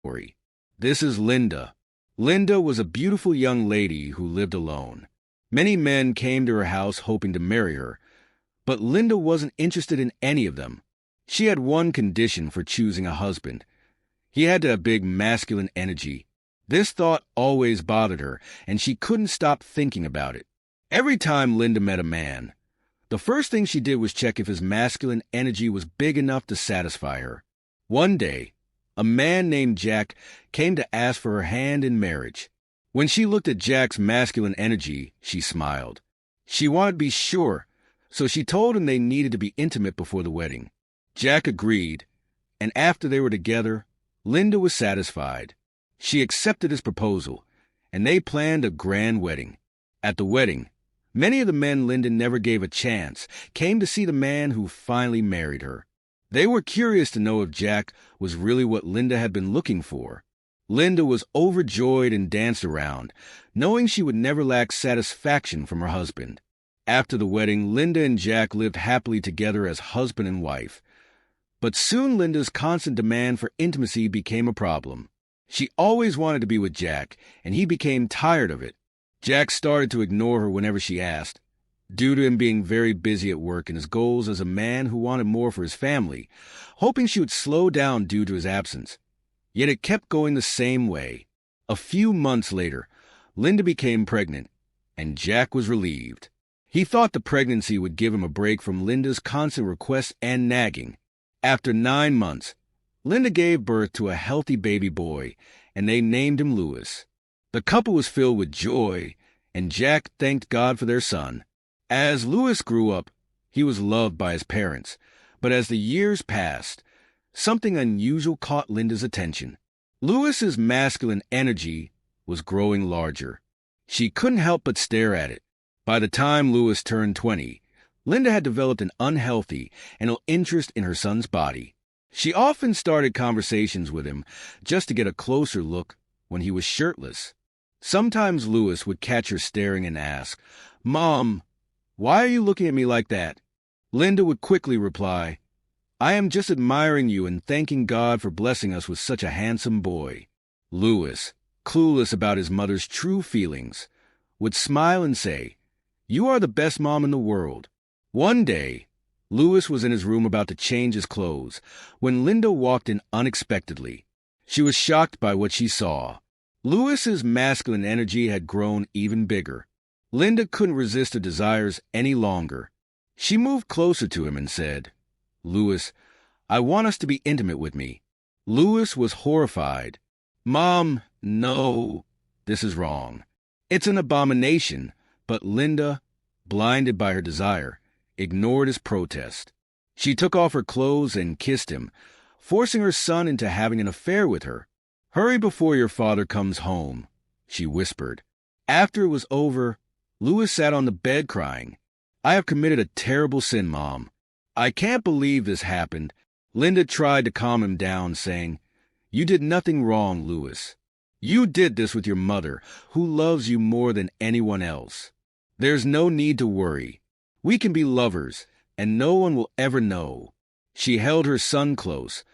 story. This is Linda. Linda was a beautiful young lady who lived alone. Many men came to her house hoping to marry her, but Linda wasn't interested in any of them. She had one condition for choosing a husband. He had to have big masculine energy. This thought always bothered her, and she couldn't stop thinking about it. Every time Linda met a man, the first thing she did was check if his masculine energy was big enough to satisfy her. One day, a man named Jack came to ask for her hand in marriage. When she looked at Jack's masculine energy, she smiled. She wanted to be sure, so she told him they needed to be intimate before the wedding. Jack agreed, and after they were together, Linda was satisfied. She accepted his proposal, and they planned a grand wedding. At the wedding, many of the men Linda never gave a chance came to see the man who finally married her. They were curious to know if Jack was really what Linda had been looking for. Linda was overjoyed and danced around, knowing she would never lack satisfaction from her husband. After the wedding, Linda and Jack lived happily together as husband and wife. But soon Linda's constant demand for intimacy became a problem. She always wanted to be with Jack, and he became tired of it. Jack started to ignore her whenever she asked, due to him being very busy at work and his goals as a man who wanted more for his family, hoping she would slow down due to his absence. Yet it kept going the same way. A few months later, Linda became pregnant, and Jack was relieved. He thought the pregnancy would give him a break from Linda's constant requests and nagging. After 9 months, Linda gave birth to a healthy baby boy, and they named him Louis. The couple was filled with joy, and Jack thanked God for their son. As Louis grew up, he was loved by his parents, but as the years passed, something unusual caught Linda's attention. Louis's masculine energy was growing larger. She couldn't help but stare at it. By the time Louis turned 20, Linda had developed an unhealthy and an interest in her son's body. She often started conversations with him just to get a closer look when he was shirtless. Sometimes Louis would catch her staring and ask, "Mom, why are you looking at me like that?" Linda would quickly reply, "I am just admiring you and thanking God for blessing us with such a handsome boy." Louis, clueless about his mother's true feelings, would smile and say, "You are the best mom in the world." One day, Louis was in his room about to change his clothes when Linda walked in unexpectedly. She was shocked by what she saw. Louis's masculine energy had grown even bigger. Linda couldn't resist her desires any longer. She moved closer to him and said, "Louis, I want us to be intimate with me." Louis was horrified. "Mom, no, this is wrong. It's an abomination." But Linda, blinded by her desire, ignored his protest. She took off her clothes and kissed him, forcing her son into having an affair with her. "Hurry before your father comes home," she whispered. After it was over, Louis sat on the bed crying, "I have committed a terrible sin, Mom. I can't believe this happened." Linda tried to calm him down, saying, "You did nothing wrong, Louis. You did this with your mother, who loves you more than anyone else. There's no need to worry. We can be lovers, and no one will ever know." She held her son close,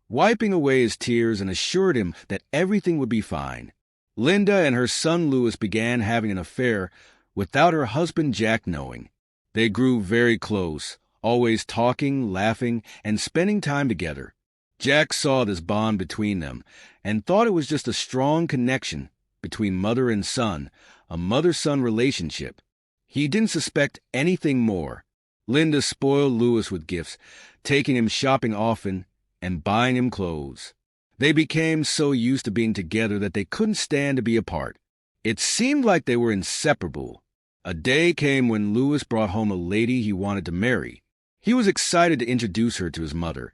wiping away his tears, and assured him that everything would be fine. Linda and her son Louis began having an affair without her husband Jack knowing. They grew very close, always talking, laughing, and spending time together. Jack saw this bond between them and thought it was just a strong connection between mother and son, a mother-son relationship. He didn't suspect anything more. Linda spoiled Louis with gifts, taking him shopping often and buying him clothes. They became so used to being together that they couldn't stand to be apart. It seemed like they were inseparable. A day came when Louis brought home a lady he wanted to marry. He was excited to introduce her to his mother,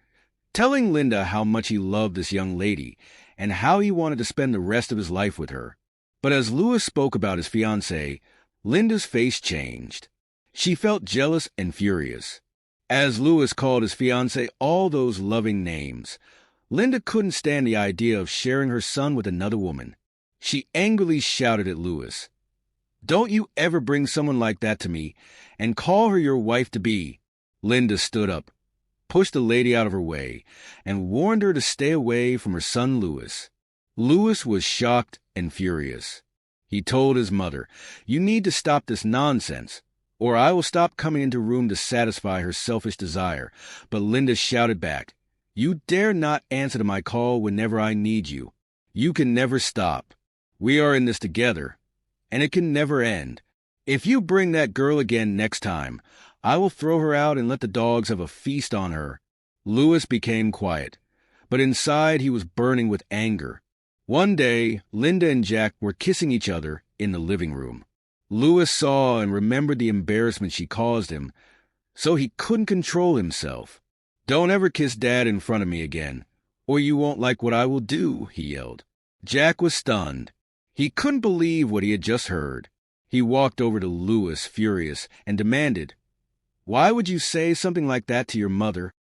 telling Linda how much he loved this young lady and how he wanted to spend the rest of his life with her. But as Louis spoke about his fiancée, Linda's face changed. She felt jealous and furious. As Louis called his fiancée all those loving names, Linda couldn't stand the idea of sharing her son with another woman. She angrily shouted at Louis, "Don't you ever bring someone like that to me and call her your wife-to-be." Linda stood up, pushed the lady out of her way, and warned her to stay away from her son Louis. Lewis was shocked and furious. He told his mother, "You need to stop this nonsense, or I will stop coming into room to satisfy her selfish desire." But Linda shouted back, "You dare not answer to my call whenever I need you. You can never stop. We are in this together, and it can never end. If you bring that girl again next time, I will throw her out and let the dogs have a feast on her." Lewis became quiet, but inside he was burning with anger. One day, Linda and Jack were kissing each other in the living room. Lewis saw and remembered the embarrassment she caused him, so he couldn't control himself. "Don't ever kiss Dad in front of me again, or you won't like what I will do," he yelled. Jack was stunned. He couldn't believe what he had just heard. He walked over to Lewis, furious, and demanded, "Why would you say something like that to your mother?"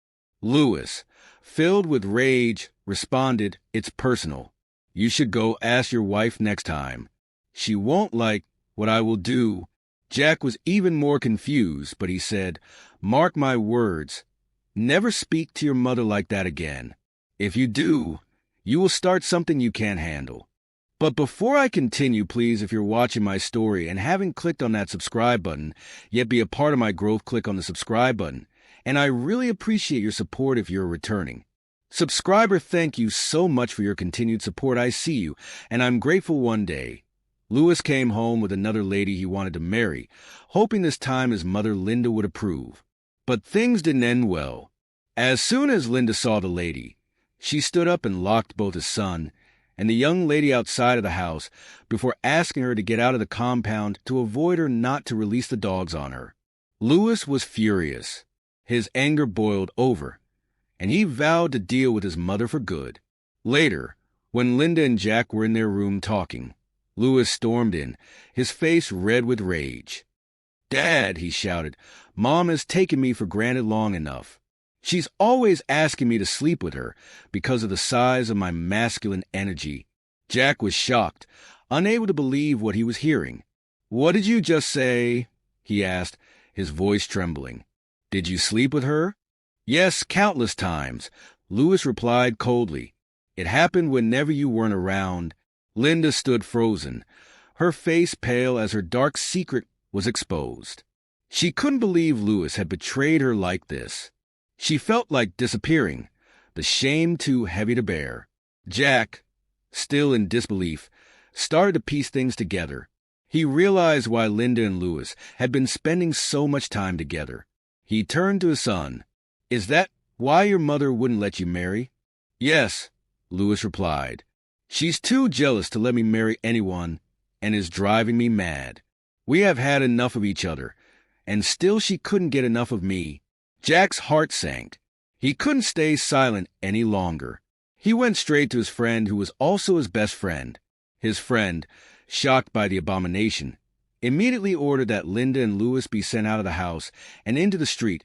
Lewis, filled with rage, responded, "It's personal. You should go ask your wife next time. She won't like what I will do." Jack was even more confused, but he said, "Mark my words. Never speak to your mother like that again. If you do, you will start something you can't handle." But before I continue, please, if you're watching my story and haven't clicked on that subscribe button, yet be a part of my growth, click on the subscribe button. And I really appreciate your support if you're returning. Subscriber, thank you so much for your continued support. I see you, and I'm grateful. One day, Lewis came home with another lady he wanted to marry, hoping this time his mother Linda would approve. But things didn't end well. As soon as Linda saw the lady, she stood up and locked both his son and the young lady outside of the house before asking her to get out of the compound to avoid her not to release the dogs on her. Lewis was furious. His anger boiled over, and he vowed to deal with his mother for good. Later, when Linda and Jack were in their room talking, Lewis stormed in, his face red with rage. "Dad," he shouted, "Mom has taken me for granted long enough. She's always asking me to sleep with her because of the size of my masculine energy." Jack was shocked, unable to believe what he was hearing. "What did you just say?" he asked, his voice trembling. "Did you sleep with her?" "Yes, countless times," Lewis replied coldly. "It happened whenever you weren't around." Linda stood frozen, her face pale as her dark secret was exposed. She couldn't believe Lewis had betrayed her like this. She felt like disappearing, the shame too heavy to bear. Jack, still in disbelief, started to piece things together. He realized why Linda and Lewis had been spending so much time together. He turned to his son. "Is that why your mother wouldn't let you marry?" "Yes," Lewis replied. "She's too jealous to let me marry anyone and is driving me mad. We have had enough of each other, and still she couldn't get enough of me." Jack's heart sank. He couldn't stay silent any longer. He went straight to his friend, who was also his best friend. His friend, shocked by the abomination, immediately ordered that Linda and Lewis be sent out of the house and into the street,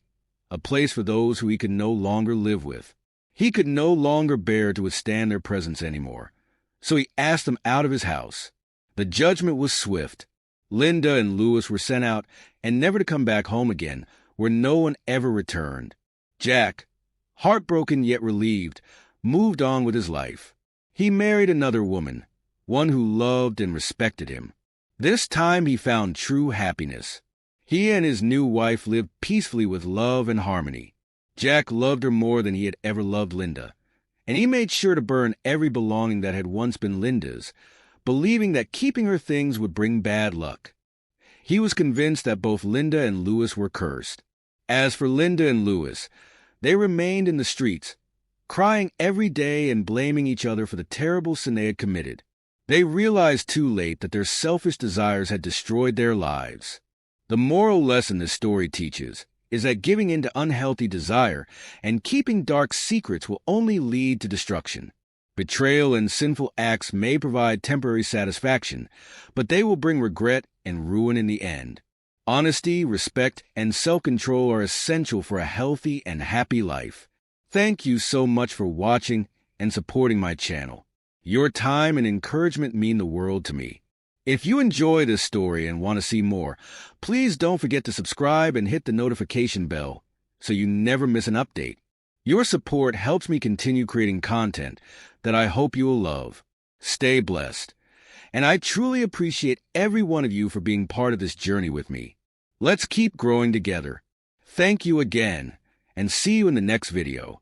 a place for those who he could no longer live with. He could no longer bear to withstand their presence anymore, so he asked them out of his house. The judgment was swift. Linda and Lewis were sent out and never to come back home again, where no one ever returned. Jack, heartbroken yet relieved, moved on with his life. He married another woman, one who loved and respected him. This time he found true happiness. He and his new wife lived peacefully with love and harmony. Jack loved her more than he had ever loved Linda, and he made sure to burn every belonging that had once been Linda's, believing that keeping her things would bring bad luck. He was convinced that both Linda and Lewis were cursed. As for Linda and Lewis, they remained in the streets, crying every day and blaming each other for the terrible sin they had committed. They realized too late that their selfish desires had destroyed their lives. The moral lesson this story teaches is that giving in to unhealthy desire and keeping dark secrets will only lead to destruction. Betrayal and sinful acts may provide temporary satisfaction, but they will bring regret and ruin in the end. Honesty, respect, and self-control are essential for a healthy and happy life. Thank you so much for watching and supporting my channel. Your time and encouragement mean the world to me. If you enjoy this story and want to see more, please don't forget to subscribe and hit the notification bell so you never miss an update. Your support helps me continue creating content that I hope you will love. Stay blessed. And I truly appreciate every one of you for being part of this journey with me. Let's keep growing together. Thank you again, and see you in the next video.